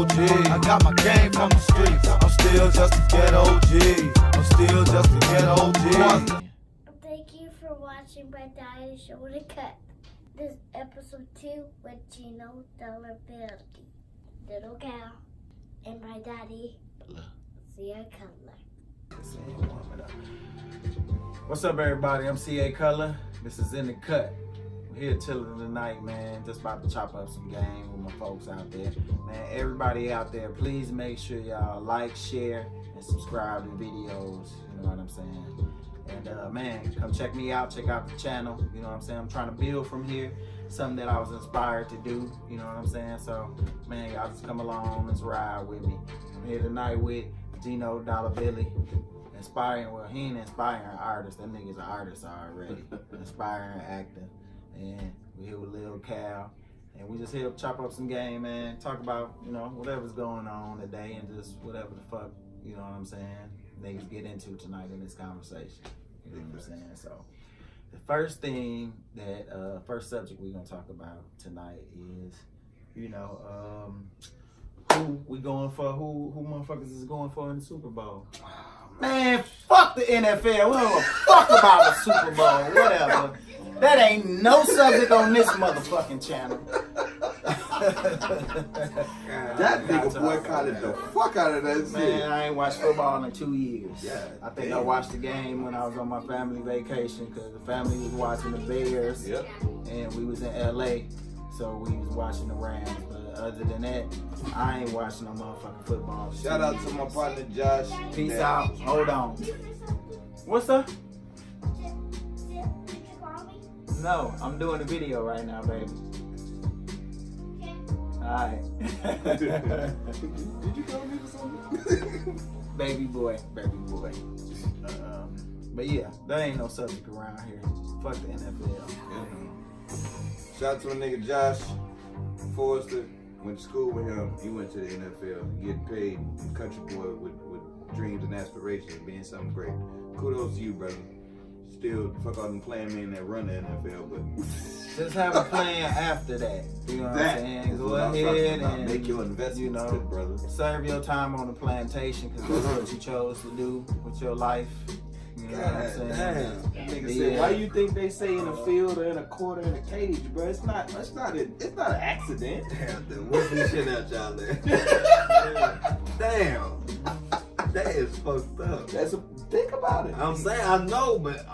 OG. I got my game from the streets. I'm still just a ghetto G. I'm still just a ghetto G. Thank you for watching my Daddy Show the Cut. This episode 2 with Gino Delability, Little Cow, and my daddy, C.A. Cutler. What's up, everybody? I'm C.A. Cutler. This is In the Cut. We're here chilling tonight, man. Just about to chop up some game with my folks out there. Man, everybody out there, please make sure y'all like, share, and subscribe to videos. You know what I'm saying? And man, come check me out, check out the channel. You know what I'm saying? I'm trying to build from here. Something that I was inspired to do. You know what I'm saying? So, man, y'all just come along, let's ride with me. I'm here tonight with Gino Delability. Inspiring, well, he ain't inspiring artist. That nigga's an artist already. Inspiring actor. And we here with Lil Cal. And we just here to chop up some game, man. Talk about, you know, whatever's going on today and just whatever the fuck, you know what I'm saying, niggas get into tonight in this conversation. You know what I'm saying? So the first thing that, first subject we're gonna talk about tonight is, you know, who we going for, who motherfuckers is going for in the Super Bowl. Man, fuck the NFL. We don't give a fuck about the Super Bowl, whatever. That ain't no subject on this motherfucking channel. That nigga boycotted the fuck out of that shit. Man, I ain't watched football in 2 years. Yeah, I think I watched the game when I was on my family vacation because the family was watching the Bears. Yep. And we was in LA, so we was watching the Rams. But other than that, I ain't watching no motherfucking football. Shout out to my partner Josh. Peace out. Hold on. What's up? No, I'm doing a video right now, baby. Alright. Did you call me for something? Baby boy. But yeah, that ain't no subject around here. Fuck the NFL. Shout out to my nigga Josh Forrester. Went to school with him. He went to the NFL, getting paid. Country boy with dreams and aspirations, being something great. Kudos to you, brother. Still, fuck all them playing men that run the NFL, but just have a plan after that. You know what I'm saying? Go ahead and make your investments, you know, good brother. Serve your time on the plantation because that's what you chose to do with your life. You know what I'm saying? Damn. That nigga said, why you think they say in a field or in a court or in a cage, bro? It's not an accident. Damn, then whip this shit out y'all there. Damn. That is fucked up. Think about it. I'm saying I know, but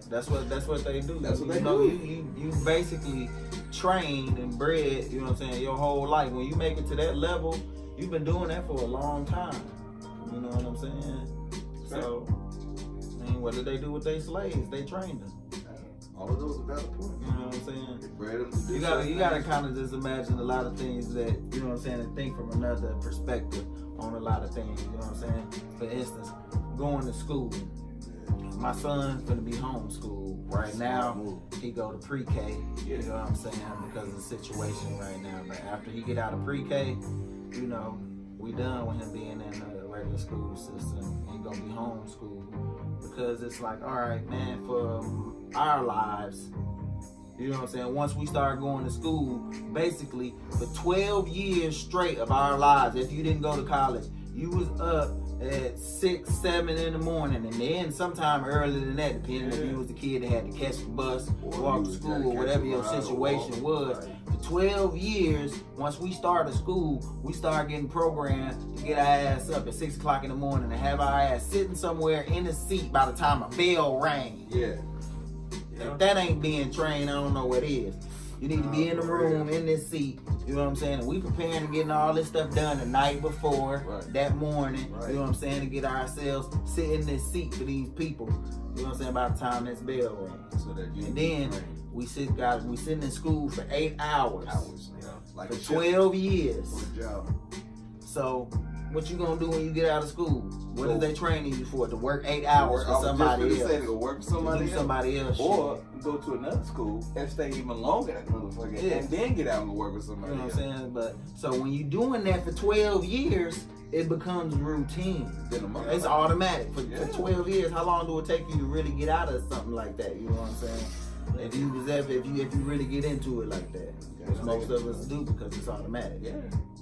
that's what they do. That's what they do. You basically trained and bred, you know what I'm saying, your whole life. When you make it to that level, you've been doing that for a long time. You know what I'm saying? So, I mean, what did they do with their slaves? They trained them. all of those are valid points. You know what I'm saying? They bred them to do You gotta kind of just imagine a lot of things that, you know what I'm saying, and think from another perspective on a lot of things, you know what I'm saying? For instance, going to school. My son's gonna be homeschooled right now. He go to pre-K, you know what I'm saying, because of the situation right now. But after he get out of pre-K, you know, we done with him being in the regular school system. He gonna be homeschooled because it's like, all right, man, for our lives, you know what I'm saying, once we start going to school, basically for 12 years straight of our lives, if you didn't go to college, you was up at 6, 7 in the morning, and then sometime earlier than that, depending if you was the kid that had to catch the bus or walk to school or whatever your situation was. For 12 years, once we started school, we started getting programmed to get our ass up at 6 o'clock in the morning and have our ass sitting somewhere in the seat by the time a bell rang. If that ain't being trained, I don't know what is. You need to be in the room, in this seat, you know what I'm saying? And we preparing to getting all this stuff done the night before, that morning, you know what I'm saying? To get ourselves sit in this seat for these people, you know what I'm saying, by the time this bell rings. So and then we sit in school for 8 hours, like for 12 years. So what you gonna do when you get out of school? What is they training you for? To work 8 hours for somebody else? To work for somebody else. Or go to another school and stay even longer than motherfucker, and then get out and go work with somebody else. You know what I'm saying? But so when you doing that for 12 years, it becomes routine. It's automatic. For 12 years, how long do it take you to really get out of something like that? You know what I'm saying? If you really get into it like that, which most of us do because it's automatic. Yeah,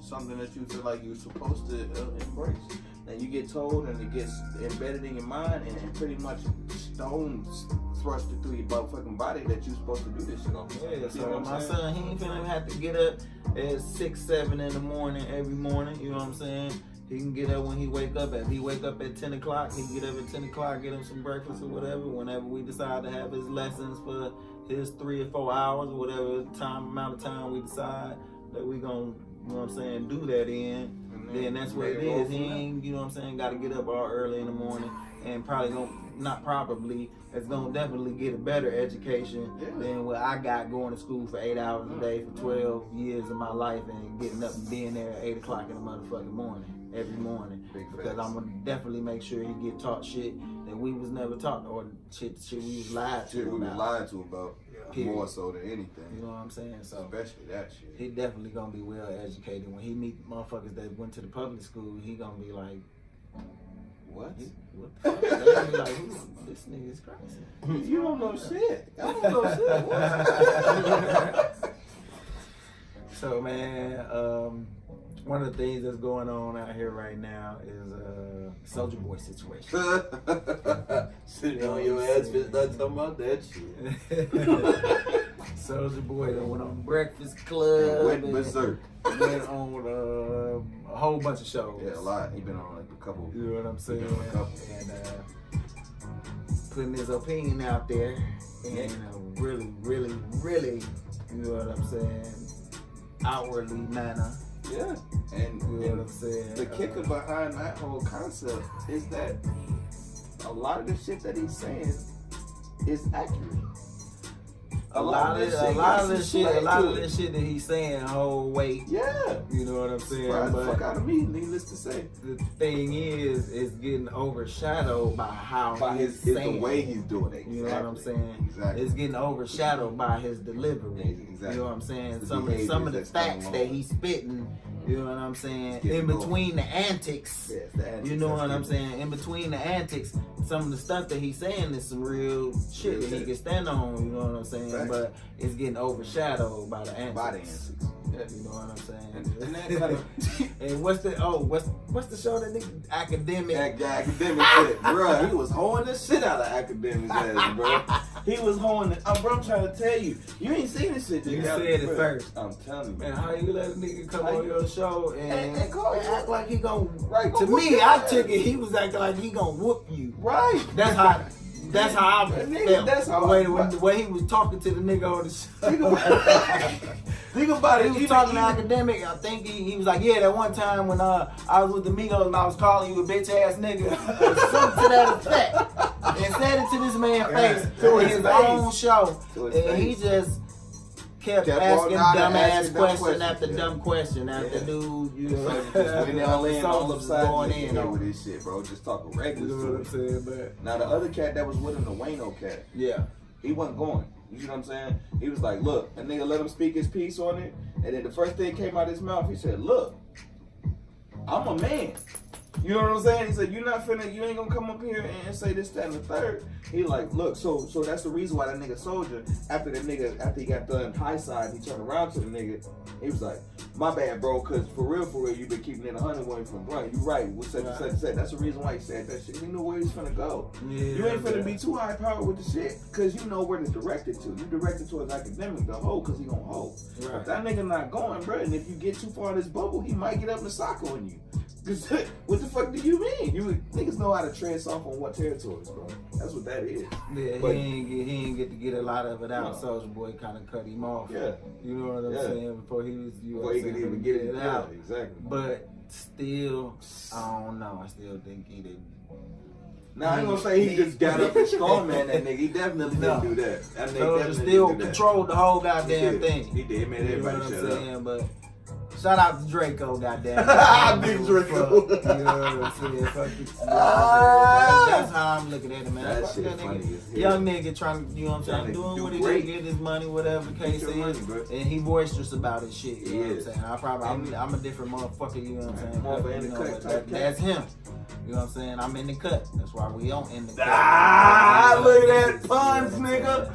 something that you feel like you're supposed to embrace. And you get told, and it gets embedded in your mind, and pretty much stones thrusted through your motherfucking body that you're supposed to do this shit on. Yeah, so my son, he ain't finna have to get up at 6, 7 in the morning every morning. You know what I'm saying? He can get up when he wake up. If he wake up at 10 o'clock, he can get up at 10 o'clock, get him some breakfast or whatever. Whenever we decide to have his lessons for his 3 or 4 hours or whatever amount of time we decide that we gonna, you know what I'm saying, do that in, then that's what it is. He ain't, you know what I'm saying, got to get up all early in the morning and it's gonna definitely get a better education than what I got going to school for 8 hours a day for 12 years of my life and getting up and being there at 8 o'clock in the motherfucking morning, every morning. Because I'm gonna definitely make sure he get taught shit that we was never taught, or shit we was lied to Shit we was about. lied to about. More so than anything. You know what I'm saying? So especially that shit. He definitely gonna be well educated. When he meet motherfuckers that went to the public school, he gonna be like, what? What the fuck? They gonna be like, this nigga is crazy. You don't know shit. I don't know shit. So man, one of the things that's going on out here right now is Soulja Boy situation. Sitting on your ass, bitch, not talking about that shit. Soulja Boy that went on Breakfast Club. Went berserk. Went on a whole bunch of shows. Yeah, a lot. He been on like a couple. You know what I'm saying? A couple. And putting his opinion out there in a really, really, really, you know what I'm saying, outwardly manner. Yeah. And you know what I'm saying? The kicker behind that whole concept is that a lot of the shit that he's saying is accurate. A lot of this shit that he's saying hold weight. Yeah. You know what I'm saying? Surprise the fuck out of me, needless to say. The thing is, it's getting overshadowed by how he's saying the way he's doing it. You know what I'm saying? Exactly. It's getting overshadowed by his delivery. Exactly. You know what I'm saying? The Some of the facts that he's spitting, you know what I'm saying? In between the antics, you know what I'm saying? In between the antics, some of the stuff that he's saying is some real shit that he can stand on, you know what I'm saying? Right. But it's getting overshadowed by the antics. You know what I'm saying? And that kind of and what's the show that nigga Akademiks? Akademiks shit, bro. He was hoeing the shit out of Akademiks ass, bro. He was hoeing it. Bro, I'm trying to tell you, you ain't seen this shit. You said it first. I'm telling you, man. How you let a nigga come on your show and act like he gon' to me? I took it. He was acting like he gonna whoop you. Right. That's how I felt. That's how the way he was talking to the nigga on the show. Think about it. He was talking to Akademiks. I think he was like, yeah, that one time when I was with the Migos and I was calling you a bitch ass nigga, or something to that effect, and said it to this man's face in his own show, and he just kept asking dumb ass question after dumb question after dude, you know, going in with this shit, bro. Just talking regular. You know what I'm saying, but now the other cat that was with him, the Wayno cat, he wasn't going. You know what I'm saying? He was like, look, a nigga let him speak his piece on it, and then the first thing came out of his mouth, he said, look, I'm a man. You know what I'm saying? He said, you ain't gonna come up here and say this, that, and the third. He like, look, so that's the reason why that nigga Soulja, after he got done high side, he turned around to the nigga, he was like, my bad, bro, cause for real, you been keeping it 100 away from blunt. You right, we said. That's the reason why he said that shit. He knew where he's finna go. Yeah, you ain't finna be too high powered with the shit, cause you know where to direct it to. You direct it towards Akademiks, the hoe, cause he gonna hoe. Right. If that nigga not going, bro, and if you get too far in this bubble, he might get up and sock on you. Cause what the fuck do you mean? Niggas know how to tread soft on what territories, bro. That's what that is. Yeah, but he ain't get to get a lot of it out. Soulja Boy kind of cut him off. Yeah, you know what I'm saying? Before he could even get it out. Exactly. But still, I don't know. I still think he didn't. Now I ain't gonna say he just got up and strong man that nigga. He definitely didn't do that. That nigga still controlled the whole goddamn thing. He did. He made everybody shut up. But shout out to Draco, goddamn. Big Draco. You know what I'm saying? That's how I'm looking at it, man. That shit funny. Young nigga trying, you know what I'm saying? Doing what he do, get his money, whatever the case is. And he boisterous about his shit. You know what I'm saying? I'm a different motherfucker, you know what I'm saying? More of an that's him. You know what I'm saying? I'm in the cut. That's why we don't in the cut. Ah, look at that puns, nigga.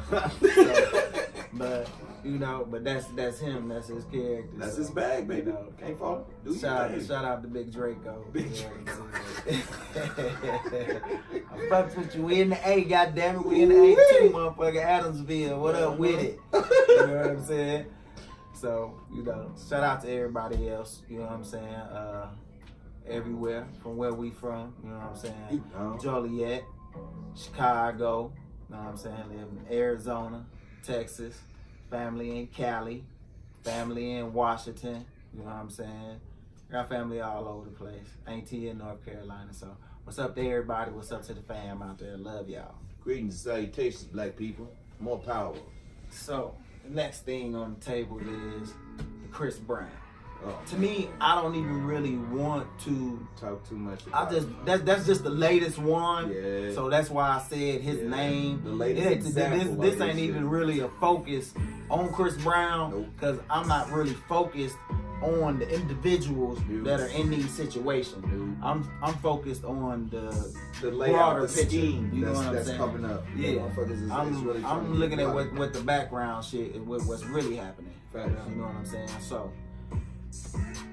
But you know, but that's him. That's his character. That's so, his bag, baby. You know, Can't fall. Do shout out to Big Draco. I fucks with you. We in the A, goddammit. We in the A too, motherfucker. Adamsville. What up with it? You know what I'm saying? So, you know, shout out to everybody else. You know what I'm saying? Everywhere from where we from. You know what I'm saying? Joliet, Chicago. You know what I'm saying? Live in Arizona, Texas. Family in Cali, family in Washington, you know what I'm saying? Got family all over the place. Auntie in North Carolina. So what's up to everybody? What's up to the fam out there? Love y'all. Greetings and salutations, black people. More power. So the next thing on the table is the Chris Brown. Oh, to me, I don't even really want to talk too much about that's just the latest one. Yeah. So that's why I said his name. The latest this ain't even really a focus on Chris Brown because I'm not really focused on the individuals that are in these situations. I'm focused on the broader picture. You know what I'm saying? Coming up. Yeah. I'm looking at what the background shit and what's really happening. You know what I'm saying? So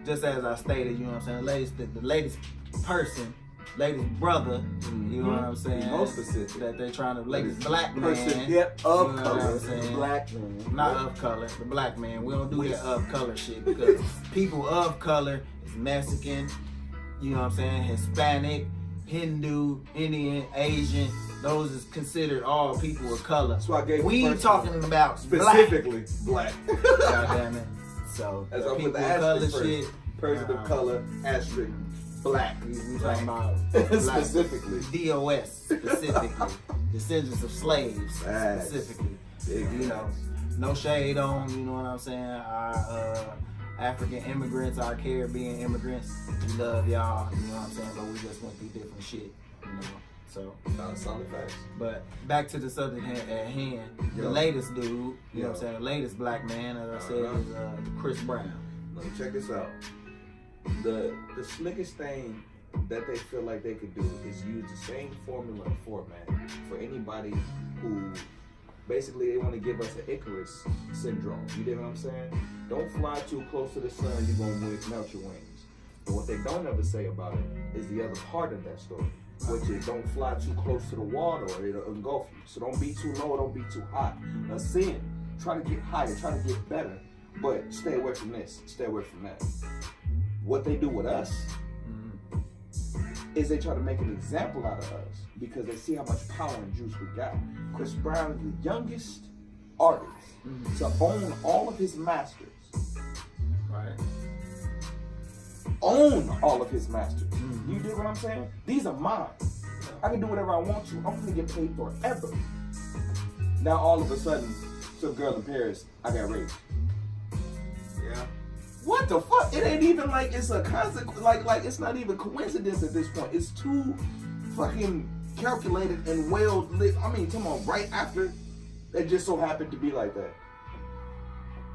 just as I stated, you know what I'm saying, the latest person, latest brother, you know what I'm saying, most specific, that they're trying to, latest black man, yep, of you know color, what I'm saying? black man, not of color, the black man. We don't do that of color shit because people of color is Mexican, you know what I'm saying, Hispanic, Hindu, Indian, Asian. Those is considered all people of color. That's why I gave we talking about specifically black. God damn it. So as I people put the of color asterisk shit, person of color, asterisk, black. We talking about black, specifically. DOS specifically. Descendants of slaves specifically. Big you know, no shade on, you know what I'm saying, our African immigrants, our Caribbean immigrants. We love y'all, you know what I'm saying, but we just went through different shit, you know. So, solid facts. But back to the subject at hand, the latest dude, you know what I'm saying, the latest black man, as I said, is Chris Brown. Let me check this out. The slickest thing that they feel like they could do is use the same formula and format for anybody who basically they want to give us an Icarus syndrome. You dig what I'm saying? Don't fly too close to the sun, you're going to melt your wings. But what they don't ever say about it is the other part of that story, which is don't fly too close to the water or it'll engulf you. So don't be too low, don't be too high. Ascend, try to get higher, try to get better, but stay away from this, stay away from that. What they do with us is they try to make an example out of us because they see how much power and juice we got. Chris Brown is the youngest artist to own all of his masters. Right. Own all of his masters. You dig what I'm saying? These are mine. I can do whatever I want to. I'm gonna get paid forever. Now all of a sudden, some girl in Paris, I got raped. Yeah. What the fuck? It ain't even like it's a consequence. Like it's not even coincidence at this point. It's too fucking calculated and well lit. I mean, come on, right after it just so happened to be like that.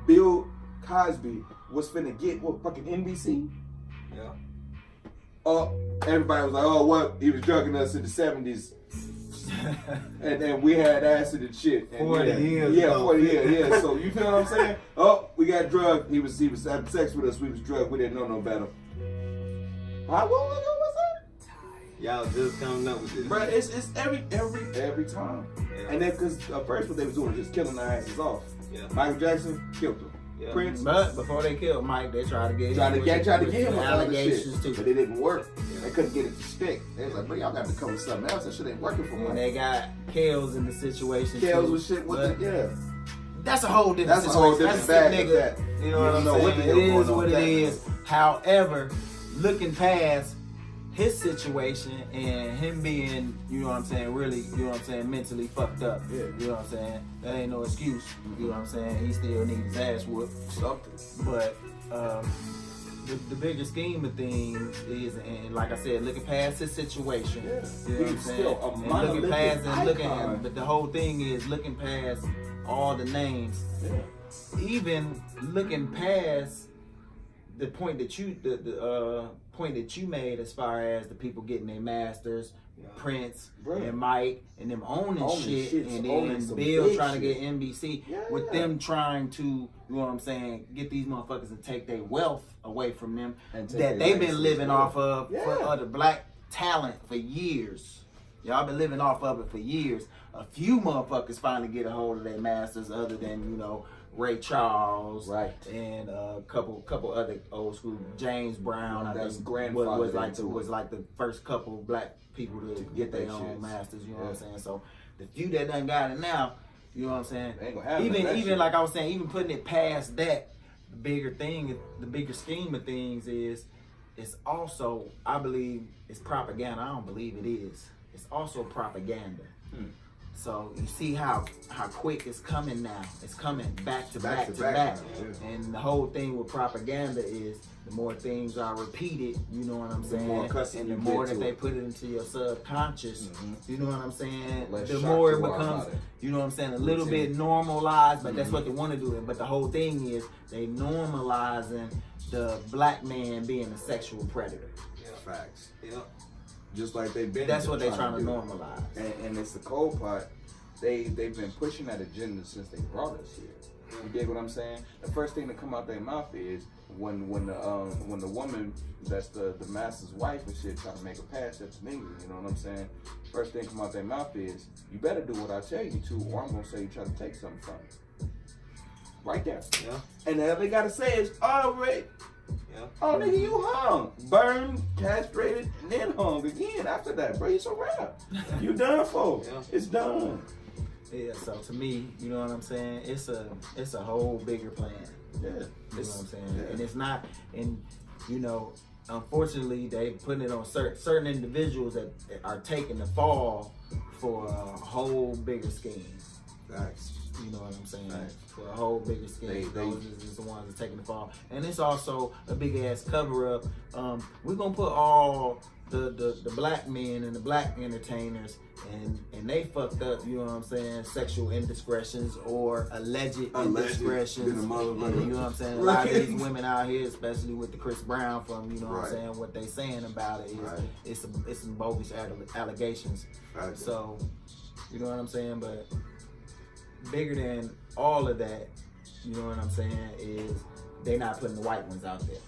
Bill Cosby was finna get what fucking NBC. Yeah. Everybody was like, oh, what? He was drugging us in the 70s. and then we had acid and shit. And 40 years. Yeah, 40 years. Yeah, so you feel what I'm saying? Oh, we got drugged. He was having sex with us. We was drugged. We didn't know no better. How long ago was that? Y'all just coming up with this. Bro, it's every time. Yeah. And then, because at first what they was doing was just killing their asses off. Yeah. Michael Jackson killed them. Yeah. Prince. But before they killed Mike, they tried to get him with allegations too. But it didn't work. Yeah. They couldn't get it to stick. They was like, bro, y'all got to come with something else. That shit ain't working for And me. they got Kales in the situation Kales too. with shit with But yeah. that's a whole different That's a whole situation. different That's bag nigga. of that. You know what I'm saying? What the It hell is going on what with it that, is. However, looking past his situation and him being, you know what I'm saying, really, you know what I'm saying, mentally fucked up. Yeah. You know what I'm saying? That ain't no excuse. You know what I'm saying? He still needs his ass whooped. Something. But the bigger scheme of things is, and like I said, looking past his situation. Yeah. You know what I'm He's saying? still a And monolithic looking past and looking icon. at, but the whole thing is looking past all the names. Yeah. Even looking past the point that you made as far as the people getting their masters, Prince and Mike and them owning shit, and then Bill trying to get NBC with them trying to, you know what I'm saying, get these motherfuckers to take their wealth away from them that they've been living off of for other black talent for years. Y'all been living off of it for years. A few motherfuckers finally get a hold of their masters, other than, you know, Ray Charles, and a couple other old school. James Brown, I think, was like the first couple black people to get their own masters. You know what I'm saying? So the few that done got it now, you know what I'm saying? They ain't gonna have even like I was saying, even putting it past that, the bigger scheme of things is, it's also, I believe, it's propaganda. I don't believe it is. It's also propaganda. So you see how quick it's coming now. It's coming back to back. And the whole thing with propaganda is, the more things are repeated, you know what I'm saying, and the more that they put it into your subconscious, you know what I'm saying, the more it becomes, you know what I'm saying, a little bit normalized, but that's what they want to do. But the whole thing is, they normalizing the black man being a sexual predator. Facts. Just like they've been. That's what they're trying to normalize. And it's the cold part. They've been pushing that agenda since they brought us here. You dig what I'm saying? The first thing that come out their mouth is when the woman that's the master's wife and shit trying to make a pass at the nigga. You know what I'm saying? First thing come out their mouth is, you better do what I tell you to, or I'm gonna say you trying to take something from me. Right there. Yeah. And all they gotta say is, all right. Oh, nigga, you hung. Burned, castrated, and then hung again after that, bro. It's a wrap. You done for. It's done. Yeah, so to me, you know what I'm saying, it's a whole bigger plan. Yeah. You know what I'm saying? And it's not, and you know, unfortunately, they putting it on certain individuals that are taking the fall for a whole bigger scheme. Facts. You know what I'm saying? For a whole bigger scheme. Those is the ones that taking the fall. And it's also a big ass cover up. We're gonna put all the black men and the black entertainers and they fucked up, you know what I'm saying, sexual indiscretions or alleged indiscretions. You know what I'm saying? A lot of these women out here, especially with the Chris Brown from, you know what I'm saying, what they saying about it is it's some bogus allegations. So, you know what I'm saying? But bigger than all of that, you know what I'm saying, is they not putting the white ones out there.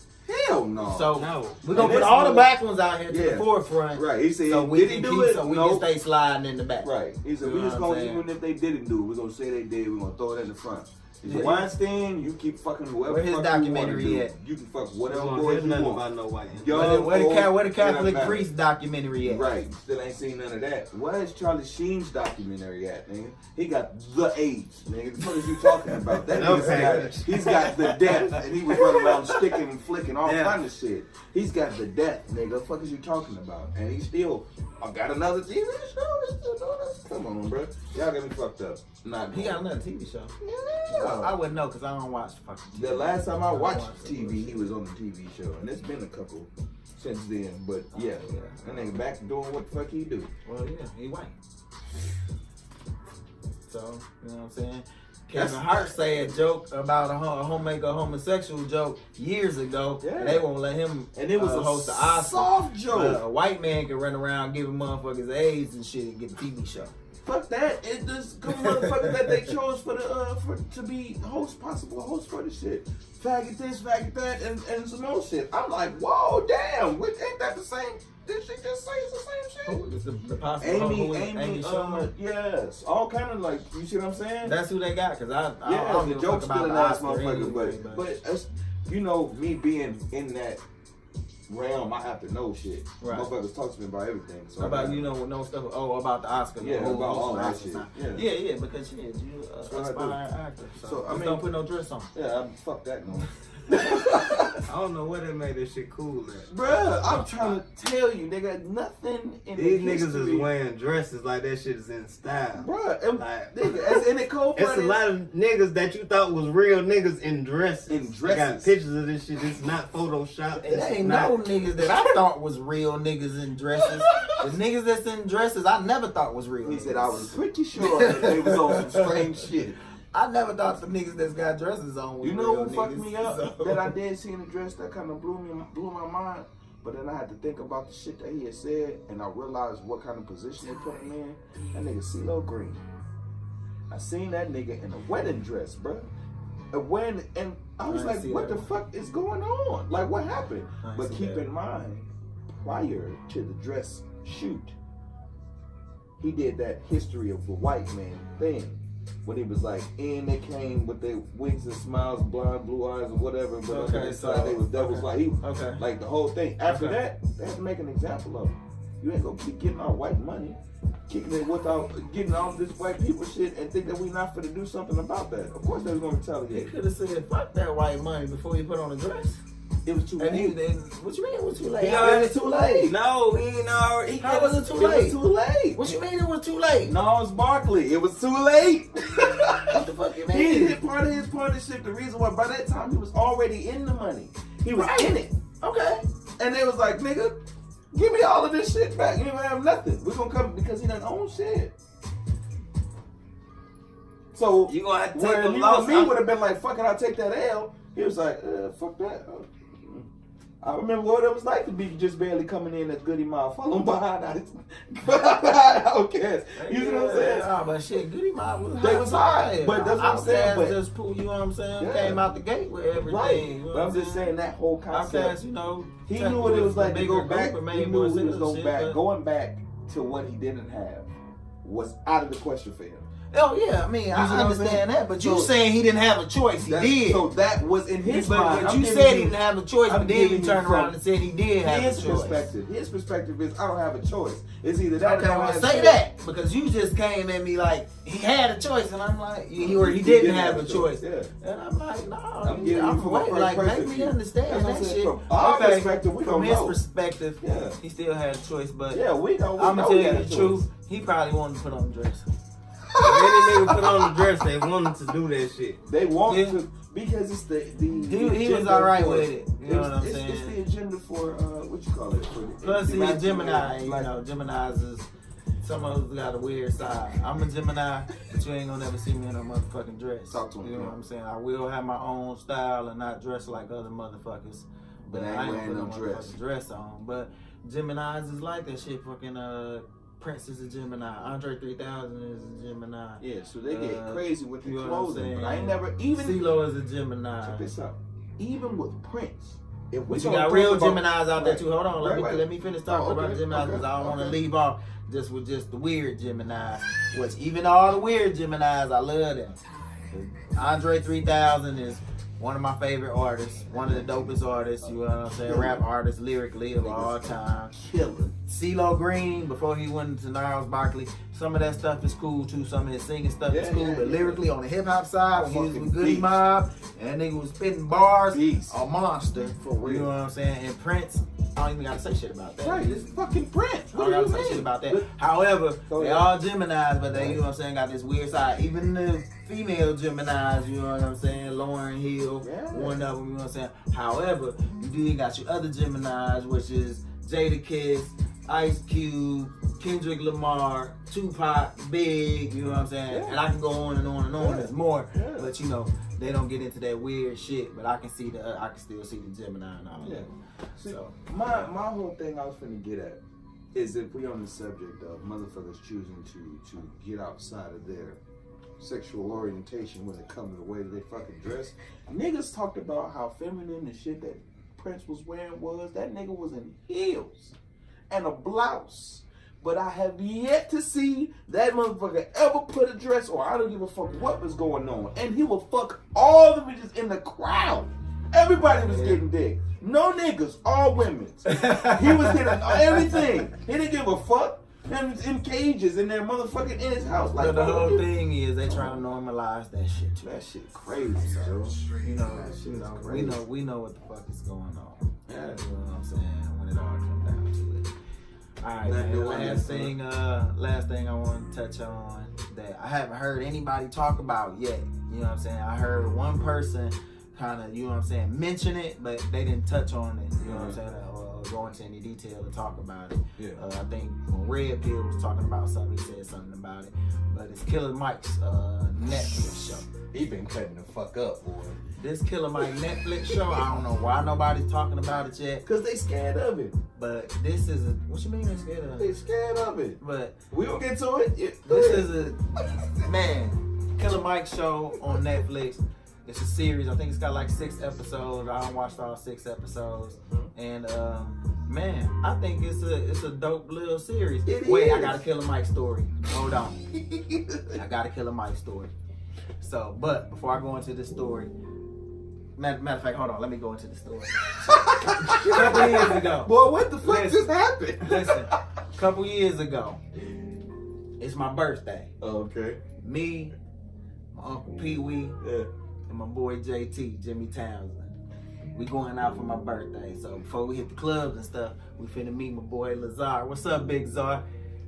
Hell no. So we're gonna put all the black ones out here to the forefront. Right. He said, so we can can stay sliding in the back. Right. He said, we just gonna, even if they didn't do it, we're gonna say they did, we're gonna throw it in the front. Weinstein, you keep fucking whoever. Where his documentary at? You can fuck whatever boys you want. No white. Where the Catholic priest documentary at? Right. Still ain't seen none of that. Where is Charlie Sheen's documentary at, nigga? He got the AIDS, nigga. What is you talking about? That nigga's he's got the death, and he was running around sticking and flicking all kind of shit. He's got the death, nigga. What the fuck is you talking about? And he still got another TV show. Come on, bro. Y'all got me fucked up. He got another TV show. Yeah. I wouldn't know because I don't watch fucking TV. The last time I watched TV, he was on the TV show, and it's been a couple since then. But that nigga back doing what the fuck he do. Well, yeah, he white. So you know what I'm saying. Kevin Hart said a joke about a homosexual joke years ago. And they won't let him and it was host the Oscar. Soft joke. A white man can run around giving motherfuckers AIDS and shit and get a TV show. Fuck that! It just come motherfuckers that they chose for the to be possible host for the shit. Faggot this, faggot that, and some more shit. I'm like, whoa, damn! Ain't that the same? Did she just say it's the same shit? Who, the possible Amy yes, all kind of like, you see what I'm saying? That's who they got, cause I don't give a fuck about the ass Oscar motherfucker, anyway, but you know, me being in that realm, I have to know shit. Right. Motherfuckers talk to me about everything. So about know stuff. Oh, about the Oscar. Yeah, about all that shit. Yeah, because you aspiring actor. So I mean, don't put no dress on. Yeah, fuck that no. I don't know what they made this shit cool at. Bruh, I'm trying to tell you, they got nothing in these niggas is wearing dresses like that shit is in style. Bruh, like, nigga, and it cold. It's a lot of niggas that you thought was real niggas in dresses. They got pictures of this shit. It's not Photoshop. There ain't no niggas that I thought was real niggas in dresses. The niggas that's in dresses I never thought was real. He niggas. said I was pretty sure that they was on some strange shit. I never thought the niggas that's got dresses on was You know real who fucked niggas, me up so. that I did see in the dress that kind of blew my mind? But then I had to think about the shit that he had said, and I realized what kind of position they put him in. That nigga CeeLo Green. I seen that nigga in a wedding dress, bro. And I was like, what the fuck is going on? Like, what happened? But keep in mind, prior to the dress shoot, he did that history of the white man thing. When he was like, and they came with their winks and smiles, blind blue eyes and whatever, but on the inside they was devils. Like the whole thing. After that, they had to make an example of him. You ain't gonna be getting our white money, kicking it without getting all this white people shit and think that we not finna do something about that. Of course they was gonna retaliate. He could have said, fuck that white money before he put on a dress. It was too late. What you mean it was too late? It was too late. No, he ain't already. How was it too late? It was too late. What you mean it was too late? No, it's Barkley. It was too late. What the fuck you mean? He hit part of his partnership. The reason why by that time he was already in the money. He was in it. Okay. And they was like, nigga, give me all of this shit back. You don't have nothing. We're gonna come because he done own shit. So you gonna have to take where a you loss. and me would have been like, fuck it, I'll take that L. He was like, fuck that. I remember what it was like to be just barely coming in as Goody Mob, following behind Outkast. You know what I'm saying? Nah, but shit, Goody Mob was They was high, but that's what I'm saying. But just pull, you know what I'm saying? Yeah. Came out the gate with everything. Right. You know But I'm just saying that whole concept. Outkast, you know, He knew what it was like to go bigger back. group, He knew he was going back to what he didn't have was out of the question for him. Oh yeah, I mean, I understand that, but you saying he didn't have a choice. He did. So that was in his mind. But you said he didn't have a choice, but then you turned around and said he did have a choice. His perspective is I don't have a choice. It's either that or I say that because you just came at me like he had a choice, and I'm like, he didn't have a choice. Yeah. And I'm like, no, I'm like, make me understand that shit. From our perspective, we don't know. From his perspective, he still had a choice, but yeah, we don't. I'm gonna tell you the truth. He probably wanted to put on the dress. If any nigga put on the dress, they wanted to do that shit. They wanted to because it's the he was alright with it. You know what I'm saying? It's the agenda for what you call it. Plus he's a Gemini. You know, Gemini's is some of us got a weird side. I'm a Gemini, but you ain't gonna never see me in a motherfucking dress. Talk to him. You know what I'm saying? I will have my own style and not dress like other motherfuckers. But I ain't wearing no dress on. But Gemini's is like that shit. Fucking Prince is a Gemini. Andre 3000 is a Gemini. Yeah, so they get crazy with the you know clothing. But I ain't never even. CeeLo is a Gemini. Check this out. Even with Prince, if we you got real Geminis out there too. Hold on, let me finish talking about the Geminis because I don't want to leave off just with just the weird Geminis. Which even all the weird Geminis, I love them. Andre 3000 is one of my favorite artists, one of the dopest artists, you know what I'm saying, rap artists lyrically of all time. Killer. CeeLo Green, before he went to Gnarls Barkley, some of that stuff is cool too, some of his singing stuff is cool, but lyrically on the hip hop side, when he was with Goody Mob, and nigga was spitting bars, a monster, for real. You know what I'm saying, and Prince, I don't even gotta say shit about that. Right, it's fucking Prince. I don't gotta say shit about that. However, they all Geminis, but they, you know what I'm saying, got this weird side. Even the female Geminis, you know what I'm saying, Lauryn Hill, one of them, you know what I'm saying. However, you do got your other Geminis, which is Jadakiss, Ice Cube, Kendrick Lamar, Tupac, Big, you know what I'm saying? And I can go on and on and on. There's more, but you know, they don't get into that weird shit. But I can see I can still see the Gemini and all that. See, so my whole thing I was finna get at is if we on the subject of motherfuckers choosing to get outside of their sexual orientation when it comes to the way that they fucking dress. Niggas talked about how feminine the shit that Prince was wearing was. That nigga was in heels and a blouse. But I have yet to see that motherfucker ever put a dress on. I don't give a fuck what was going on. And he would fuck all the bitches in the crowd. Everybody was getting dick. No niggas, all women. He was getting everything. He didn't give a fuck. And in cages in their motherfucking in his house. Like the whole thing is they trying to normalize that shit too. That shit crazy, bro. You know, we know what the fuck is going on. Yeah, you know what I'm saying? When it all comes down to it. Alright, man, last thing I want to touch on that I haven't heard anybody talk about yet. You know what I'm saying? I heard one person kind of, you know what I'm saying, mention it, but they didn't touch on it. You know what I'm saying? go into any detail to talk about it. Yeah. I think when Red Pill was talking about something, he said something about it. But it's Killer Mike's Netflix show. He been cutting the fuck up, boy. This Killer Mike Netflix show, I don't know why nobody's talking about it yet. Cause they scared of it. But this is a, what you mean they scared of They it? scared of it. But We don't get to it. this is a, man, Killer Mike show on Netflix. It's a series. I think it's got like 6 episodes. I don't watched all 6 episodes. And man, I think it's a dope little series. Wait, I got a Killer Mike story. Hold on. I got a Killer Mike story. So, but before I go into this story, matter of fact, hold on, let me go into the story. A couple years ago. Boy, what the fuck just happened? Listen, a couple years ago, it's my birthday. Okay. Me, my Uncle Pee Wee, Yeah. and my boy JT, Jimmy Townsend. We going out for my birthday. So before we hit the clubs and stuff, we finna meet my boy Lazar. What's up, Big Zar?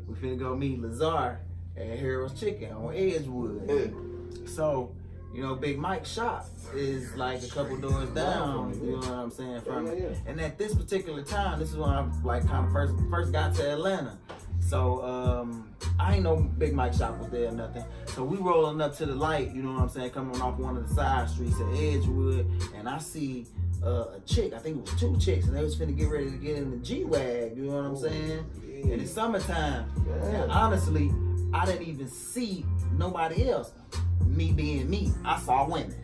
We finna go meet Lazar at Harold's Chicken on Edgewood. Yeah. So, you know, Big Mike's shop is like a couple doors down, you know what I'm saying, from it. Yeah. And at this particular time, this is when I like kind of first got to Atlanta. So I ain't know Big Mike's shop was there or nothing. So we rolling up to the light, you know what I'm saying, coming off one of the side streets at Edgewood, and I see a chick, I think it was 2 chicks, and they was finna get ready to get in the G-Wag, you know what I'm saying? Yeah. And it's summertime. Yeah. And honestly, I didn't even see nobody else. Me being me, I saw women.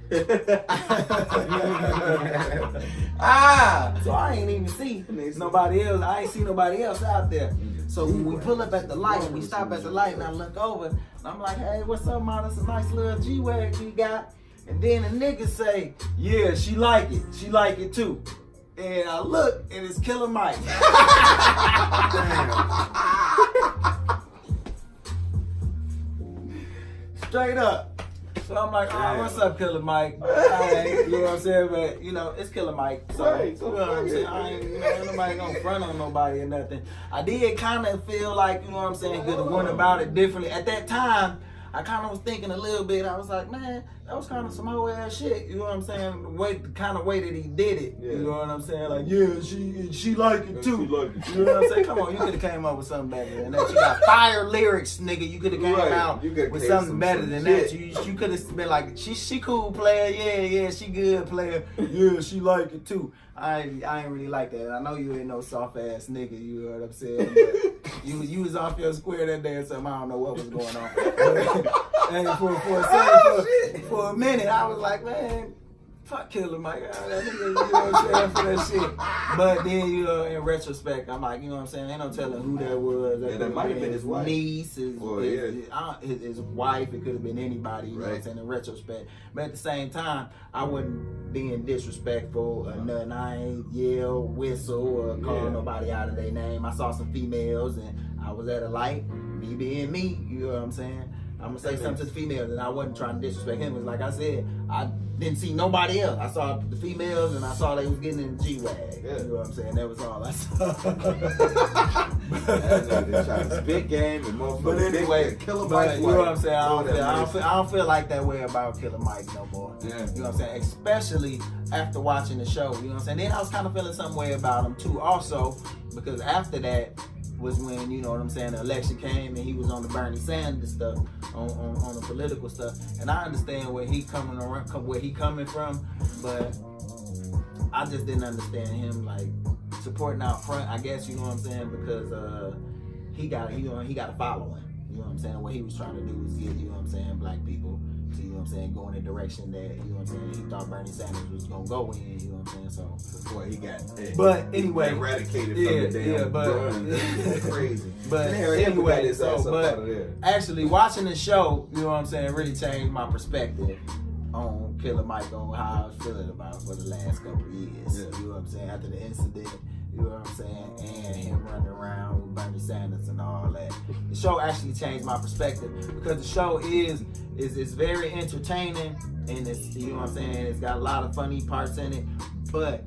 So I ain't even see nobody else. I ain't see nobody else out there. So when we pull up at the light, we stop at the light, and I look over, and I'm like, hey, what's up, man? That's a nice little G-Wag you got. And then the niggas say, yeah, she like it. She like it too. And I look, and it's Killer Mike. Straight up. So I'm like, oh, what's up, Killer Mike? Right, you know what I'm saying? But, you know, it's Killer Mike. So, Right, you know what I'm saying? I ain't, nobody gonna front on nobody or nothing. I did kind of feel like, you know what I'm saying, could have went about it differently. At that time, I kind of was thinking a little bit. I was like, man, that was kind of some whole ass shit. You know what I'm saying? The kind of way that he did it. Yeah. You know what I'm saying? Like, yeah, she like it too. She like it. You know what I'm saying? Come on, you could have came up with something better than that. You got fire lyrics, nigga. You could have came Right. out You coulda with came something some better than that. shit. You could have been like, she cool player, yeah, she good player, yeah, she like it too. I ain't really like that. I know you ain't no soft ass nigga. You know what I'm saying? But you was off your square that day or something. I don't know what was going on. And for a minute, I was like, man, fuck Killer Mike. That nigga, you know what I'm saying, for that shit. But then, you know, in retrospect, I'm like, you know what I'm saying, ain't no telling who that was. That might have been his wife. Niece, his wife. It could have been anybody, you know what I'm Right. saying, in retrospect. But at the same time, I wasn't being disrespectful or nothing. I ain't yell, whistle, or call nobody out of their name. I saw some females, and I was at a light, me being me, you know what I'm saying? I'm gonna say something to the females, and I wasn't trying to disrespect him. It's like I said, I didn't see nobody else. I saw the females, and I saw they was getting in the G-Wag. Yeah. You know what I'm saying? That was all I saw. That nigga trying to spit game and motherfucker. But anyway, Killer but Mike's you know what I'm wife. saying? I Lord don't feel like that way about Killer Mike no more. Yeah. You know what I'm saying? Especially after watching the show. You know what I'm saying? Then I was kind of feeling some way about him too, also, because after that was when, you know what I'm saying, the election came and he was on the Bernie Sanders stuff, on the political stuff. And I understand where he coming from, but I just didn't understand him like supporting out front, I guess, you know what I'm saying, because he got a following. You know what I'm saying? What he was trying to do was get, you know what I'm saying, black people to, you know what I'm saying, go in a direction that, you know what I'm saying, he thought Bernie Sanders was gonna go in, you know what I'm saying? So Before he got but anyway, eradicated from the damn gun. That's crazy. But anyway, actually watching the show, you know what I'm saying, really changed my perspective on Killer Mike, on how I was feeling about him for the last couple of years. Yeah. You know what I'm saying? After the incident, you know what I'm saying, and him running around with Bernie Sanders and all that. The show actually changed my perspective because the show is very entertaining, and it's, you know what I'm saying, it's got a lot of funny parts in it, but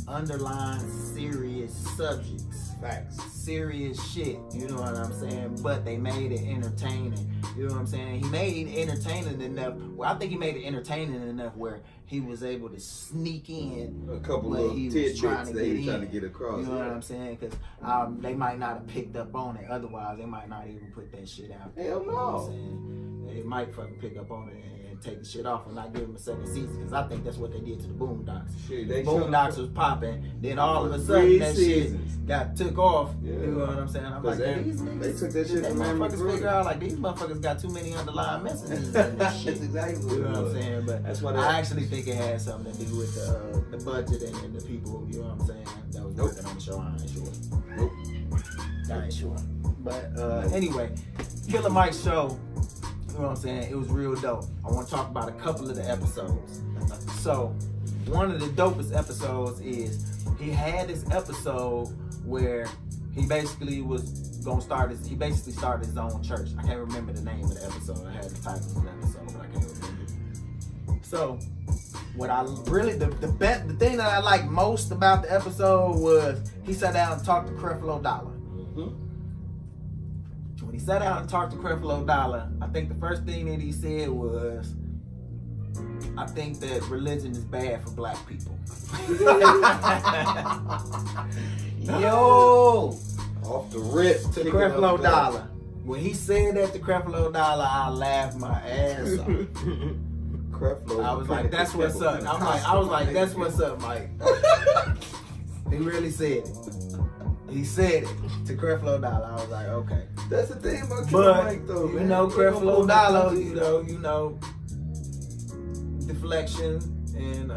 underlying serious subjects Facts. serious shit, you know what I'm saying? But they made it entertaining, you know what I'm saying? He made it entertaining enough. Well, I think he made it entertaining enough where he was able to sneak in a couple what little he was tidbits trying to that he get was trying in. to get across. You know what I'm saying? Because they might not have picked up on it. Otherwise, they might not even put that shit out there. Hell You know what no. I'm saying? They might fucking pick up on it and take the shit off and not give him a second season. Because I think that's what they did to the Boondocks. Shit, they Boondocks was popping. Then all of a sudden, that seasons. shit got took off. Yeah. You know what I'm saying? I'm like, They- these niggas, they took that shit they from Miami motherfuckers Group. figure out like these motherfuckers got too many underlying messages in this That's shit. exactly what You know it what I'm was. saying? But That's why I actually think it had something to do with the budget and the people, you know what I'm saying, that was Nope. working on the show. I ain't sure. Nope. I ain't sure. But anyway, Killer Mike's show, you know what I'm saying, it was real dope. I want to talk about a couple of the episodes. So, one of the dopest episodes is he had this episode where he basically started his own church. I can't remember the name of the episode. I had the title of the episode, but I can't remember. So, what I really the thing that I liked most about the episode was he sat down and talked to Creflo Dollar. When he sat down and talked to Creflo Dollar, I think the first thing that he said was, I think that religion is bad for black people. Yo! Off the rip. To kicking Creflo up the- Dollar. When he said that to Creflo Dollar, I laughed my ass off. Creflo. I was like, that's what's up. I was like, that's what's up, Mike. He really said it. He said it to Creflo Dollar. I was like, okay. That's the thing about Killer But Mike, though, you man. know, They gonna Creflo pull Dollar, that you know, deflection and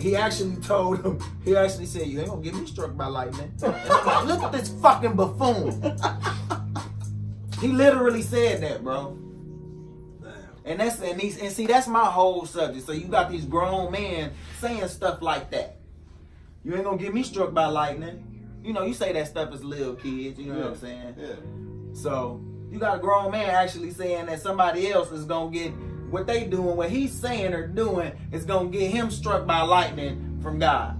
he actually told him. He actually said, "You ain't gonna get me struck by lightning." And I'm like, look at this fucking buffoon. He literally said that, bro. And see, that's my whole subject. So you got these grown men saying stuff like that. You ain't gonna get me struck by lightning. You know, you say that stuff as little kids. You know what I'm saying? Yeah. So you got a grown man actually saying that somebody else is gonna get what they doing, what he's saying or doing is gonna get him struck by lightning from God.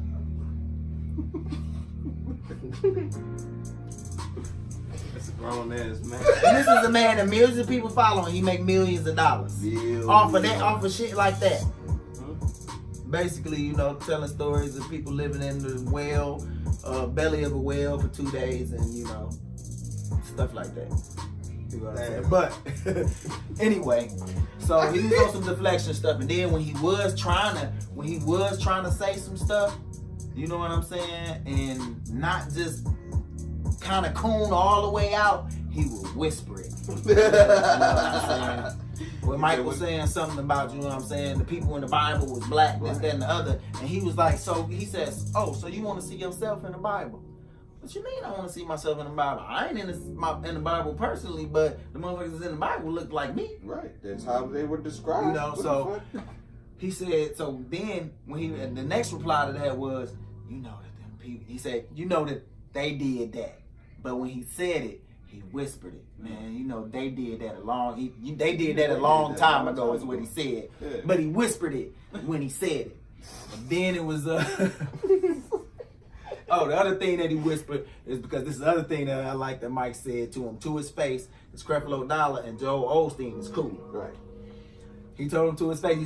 That's a grown ass man. And this is a man that millions of people follow him. He make millions of dollars off of shit like that. Basically, you know, telling stories of people living in the well, belly of a well for 2 days, and you know, stuff like that. You know what I'm saying? But anyway, so he was on some deflection stuff, and then when he was trying to say some stuff, you know what I'm saying, and not just kind of coon all the way out, he would whisper it. You know what I'm saying? When Mike was saying something about, you know what I'm saying, the people in the Bible was black, this, that, and the other, and he was like, so he says, oh, so you want to see yourself in the Bible? What you mean I want to see myself in the Bible? I ain't in the Bible personally, but the motherfuckers in the Bible look like me. Right. That's how they were described. You know, so he said, so then when the next reply to that was, you know that them people, he said, you know that they did that. But when he said it, he whispered it. Man, you know, they did that a long time ago is what he said. Yeah. But he whispered it when he said it. And then it was oh, the other thing that he whispered is because this is the other thing that I like that Mike said to him to his face. Is Creflo Dollar and Joel Osteen is cool. Right. He told him to his face. He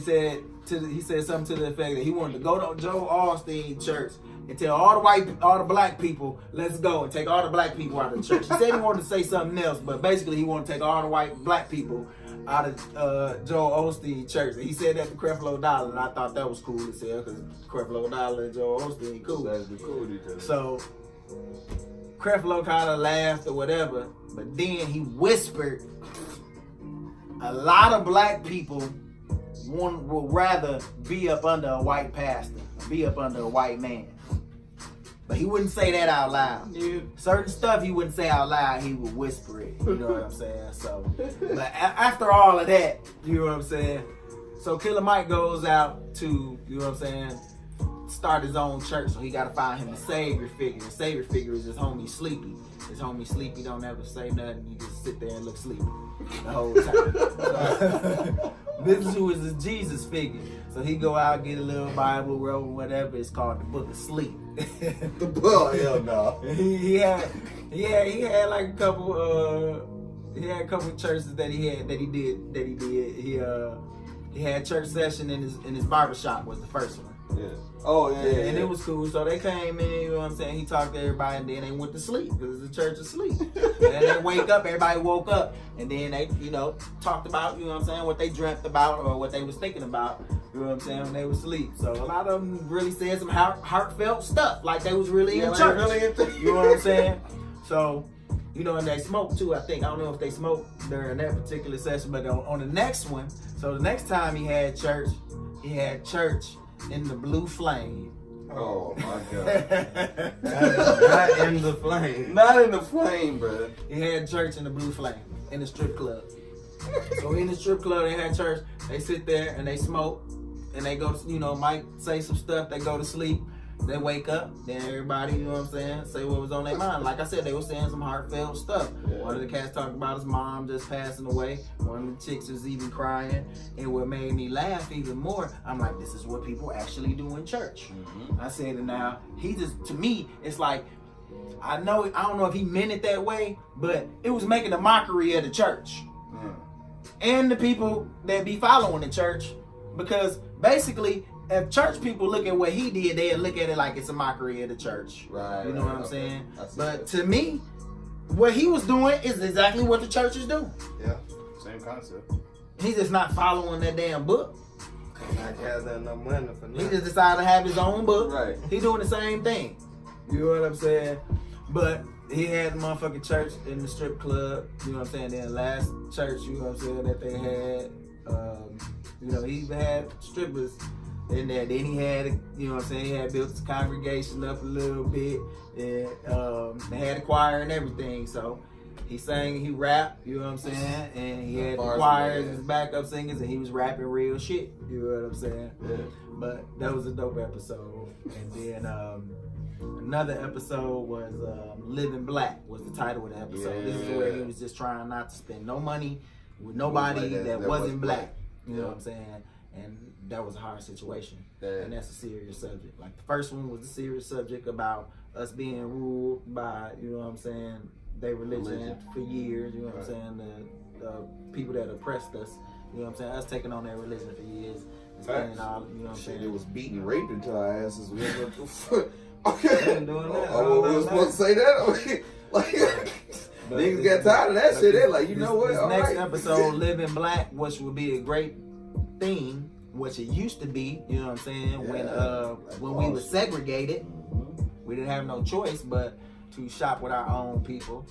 said something to the effect that he wanted to go to Joel Osteen church and tell all the black people, let's go, and take all the black people out of the church. He said he wanted to say something else, but basically he wanted to take all the black people out of Joel Osteen church. And he said that to Creflo Dollar, and I thought that was cool as hell because Creflo Dollar and Joel Osteen cool. That's the cool with each other. So Creflo kind of laughed or whatever, but then he whispered, a lot of black people will rather be up under a white pastor, be up under a white man. But he wouldn't say that out loud. Yeah. Certain stuff he wouldn't say out loud, he would whisper it. You know what I'm saying? So, but after all of that, you know what I'm saying? So Killer Mike goes out to, you know what I'm saying, start his own church. So he got to find him a savior figure. The savior figure is his homie Sleepy. His homie Sleepy don't ever say nothing. He just sit there and look sleepy the whole time. So, this is who is his Jesus figure. So he go out, get a little Bible, roll, whatever. It's called the Book of Sleep. The book, hell no. he had like a couple he had a couple churches that he did. He had church session in his barbershop was the first one. Yeah. Oh yeah. And it was cool. So they came in, you know what I'm saying? He talked to everybody and then they went to sleep because the church is asleep. And they wake up, everybody woke up, and then they, you know, talked about, you know what I'm saying, what they dreamt about or what they was thinking about, you know what I'm saying, when they was asleep. So a lot of them really said some heartfelt stuff, like they was really in church. You know what I'm saying? So, you know, and they smoked too, I think. I don't know if they smoked during that particular session, but on the next one, so the next time he had church in the blue flame. Oh my God. Not in the flame. Not in the flame, bro. He had church in the blue flame in the strip club. So in the strip club, they had church. They sit there and they smoke, and they go, you know, might say some stuff. They go to sleep. They wake up. Then everybody, you know what I'm saying, say what was on their mind. Like I said, they were saying some heartfelt stuff. Yeah. One of the cats talked about his mom just passing away. One of the chicks was even crying. And what made me laugh even more, I'm like, this is what people actually do in church. Mm-hmm. I said it now. He just, to me, it's like, I don't know if he meant it that way, but it was making a mockery of the church. And the people that be following the church, because basically, if church people look at what he did, they'll look at it like it's a mockery of the church. Right. You know what I'm saying? But to me, what he was doing is exactly what the church is doing. Yeah. Same concept. He's just not following that damn book. Not gathering no money for nothing. He just decided to have his own book. Right. He doing the same thing. You know what I'm saying? But he had the motherfucking church in the strip club. You know what I'm saying? Then last church, you know what I'm saying, that they had, you know, he even had strippers in there. Then he had, you know what I'm saying, he had built his congregation up a little bit. And they had a choir and everything. So he sang, he rapped, you know what I'm saying? And he had the choirs, his backup singers, and he was rapping real shit. You know what I'm saying? Yeah. But that was a dope episode. And then another episode was Living Black was the title of the episode. Yeah. This is where he was just trying not to spend no money with nobody that wasn't black. You know what I'm saying? And that was a hard situation. Yeah. And that's a serious subject. Like the first one was a serious subject about us being ruled by, you know what I'm saying, their religion for years, you know what I'm saying, the people that oppressed us, you know what I'm saying, us taking on their religion for years. And all, you know what I'm saying? It was beating, raped into our asses. Okay. Doing that. We was supposed to say that? Like, niggas got tired of that shit. They're like, you know what? This next episode, Living Black, which would be a great theme, which it used to be, you know what I'm saying, when we were segregated, we didn't have no choice but to shop with our own people.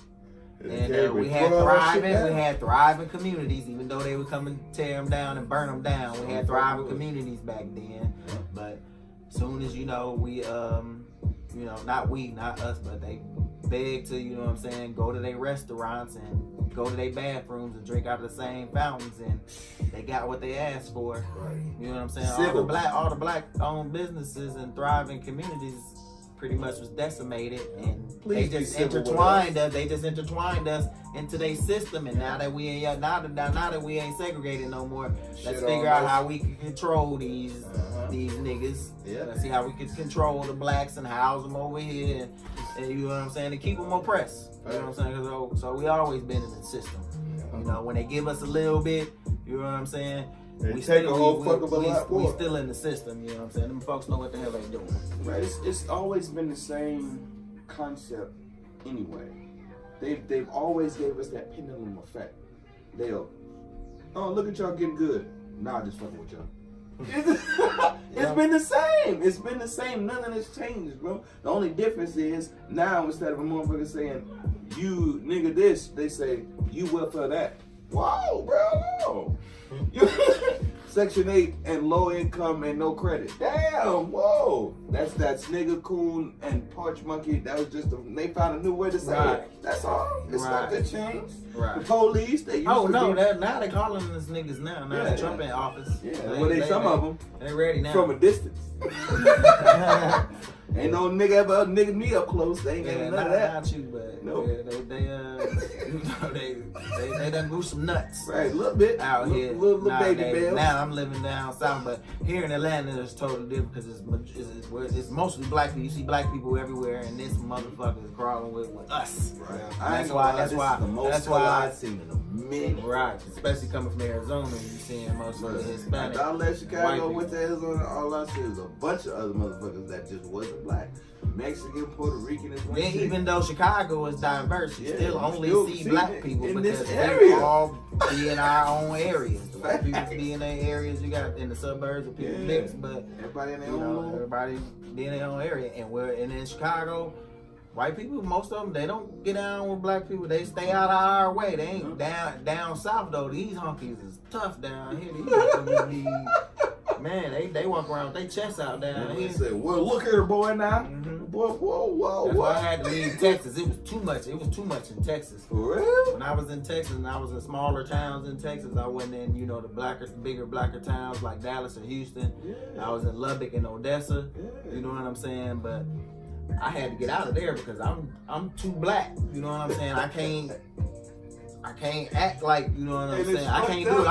And we had thriving communities, even though they would come and tear them down and burn them down. We had thriving communities back then. But as soon as, you know, we, you know, not us, but they begged to, you know what I'm saying, go to their restaurants and go to their bathrooms and drink out of the same fountains, and they got what they asked for. Right. You know what I'm saying? All the black owned businesses and thriving communities pretty much was decimated, and they just intertwined us into their system. And now that we ain't segregated no more, let's figure out how we can control these niggas. Yeah. Let's see how we can control the blacks and house them over here, and you know what I'm saying, and keep them oppressed. You know what I'm saying? So we always been in the system. You know, when they give us a little bit, you know what I'm saying, we still in the system, you know what I'm saying? Them folks know what the hell they doing. Right, it's always been the same concept anyway. They've always gave us that pendulum effect. They'll, oh, look at y'all getting good. Nah, just fucking with y'all. It's been the same. It's been the same. None of this changed, bro. The only difference is now instead of a motherfucker saying, you nigga this, they say, you welfare that. Wow, bro, no. Section 8 and low income and no credit. Damn, whoa. That's nigga, coon, and porch monkey. That was just they found a new way to say it. That's all. It's not that changed. Right. The police, they used now they calling us niggas now. Now the Trump in office. Yeah, some of them. They ready now. From a distance. Ain't no nigga ever nigga me up close. They ain't got none of that. Not you, but nope. They done grew some nuts. Right, a little bit out here. Little baby bells. Now I'm living down south, but here in Atlanta it's totally different because it's mostly black people. You see black people everywhere, and this motherfucker is crawling with us. Right. That's why the most I've seen in a minute. Right, especially coming from Arizona, you seeing most of the Hispanic. I left Chicago, went to Arizona. All I see was a bunch of other motherfuckers that just wasn't black. Mexican, Puerto Rican, is one then shit. even though Chicago is diverse, you still only see black people in because this we area. all be in our own areas. The white people be in their areas. You got in the suburbs of people mix, but everybody in their everybody be in their own area. And in Chicago, white people, most of them, they don't get down with black people. They stay out of our way. They ain't down south though. These honkies is tough down here. These honkies be, man, they walk around with their chests out down here. They say, well, look here, boy, now. Boy, whoa. That's why I had to leave Texas. It was too much. It was too much in Texas. For real? When I was in Texas and I was in smaller towns in Texas, I went in, the bigger, blacker towns like Dallas and Houston. Yeah. I was in Lubbock and Odessa. Yeah. You know what I'm saying? But I had to get out of there because I'm too black. You know what I'm saying? I can't act like, you know what I'm saying? I can't do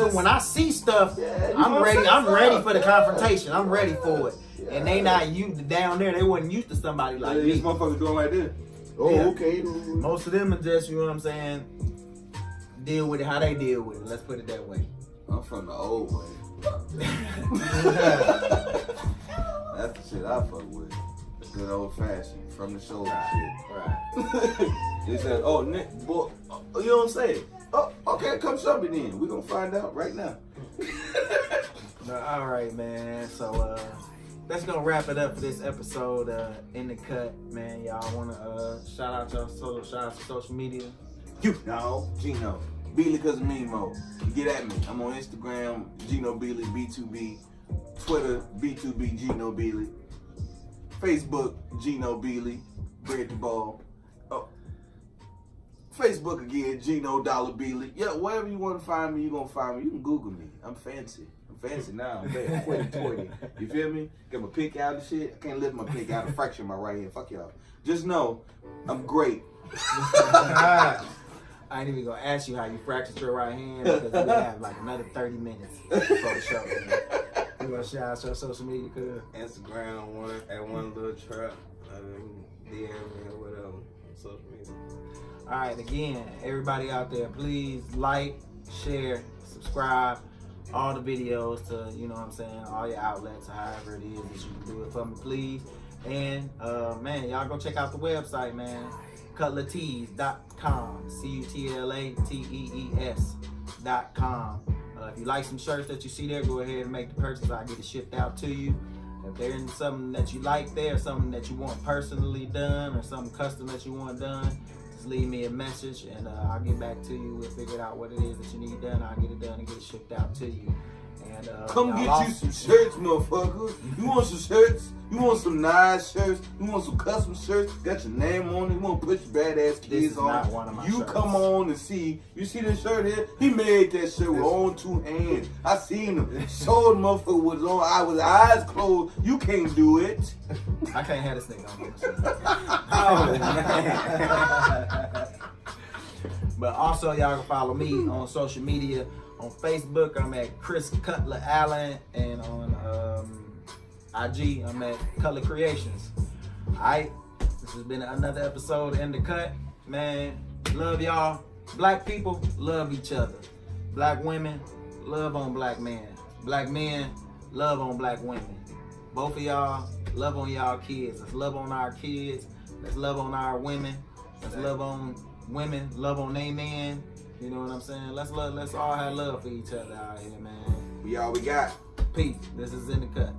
it. When I see stuff, I'm ready. I'm ready for the confrontation. I'm ready for it. Yeah. And they not used down there. They wasn't used to somebody like me. These motherfuckers doing like this. Oh, yeah. Okay. Most of them are just, you know what I'm saying, deal with it how they deal with it. Let's put it that way. I'm from the old way. That's the shit I fuck with. Good old fashioned, from the shoulder shit. Right. They said, oh, Nick, boy, you know what I'm saying? Oh, okay, come show me then. We're going to find out right now. All right, man. So, that's going to wrap it up for this episode, In the Cut. Man, y'all want to shout out to social media? You know, Gino. Beely cause of me, Mo. Get at me. I'm on Instagram, Gino Beely, B2B. Twitter, B2B, Gino Beely. Facebook, Gino Beely, Bread the Ball. Oh, Facebook again, Gino Dollar Beely. Yeah, wherever you want to find me, you're going to find me. You can Google me. I'm fancy. I'm fancy now. I'm very hoity-toity. You feel me? Get my pick out and shit. I can't lift my pick out and fracture my right hand. Fuck y'all. Just know, I'm great. I ain't even going to ask you how you fractured your right hand because we have like another 30 minutes before the show. You want to shout out your social media, cuz? Instagram, one little trap, DM me or whatever, social media. All right, again, everybody out there, please like, share, subscribe, all the videos to, you know what I'm saying, all your outlets, however it is that you can do it for me, please. And, man, y'all go check out the website, man, cutlatees.com, cutlatees.com. If you like some shirts that you see there, go ahead and make the purchase. I'll get it shipped out to you. If there's something that you like there, something that you want personally done, or something custom that you want done, just leave me a message and I'll get back to you. We'll figure out what it is that you need done. I'll get it done and get it shipped out to you. And come get you some shirts, motherfucker. You want some shirts? You want some nice shirts? You want some custom shirts? Got your name on it. You want to put your badass kids on? Not one of my you shirts. Come on and see. You see this shirt here? He made that shirt with own 2 hands. I seen him. Showed motherfucker was on. I was eyes closed. You can't do it. I can't have this thing on. Oh man. But also, y'all can follow me on social media. On Facebook, I'm at Chris Cutler Allen, and on IG, I'm at Cutler Creations. Alright, this has been another episode of In the Cut. Man, love y'all. Black people, love each other. Black women, love on black men. Black men, love on black women. Both of y'all, love on y'all kids. Let's love on our kids. Let's love on our women. Let's love on women. Love on they men. You know what I'm saying? Let's all have love for each other out here, man. We all we got. Peace. This is In the Cut.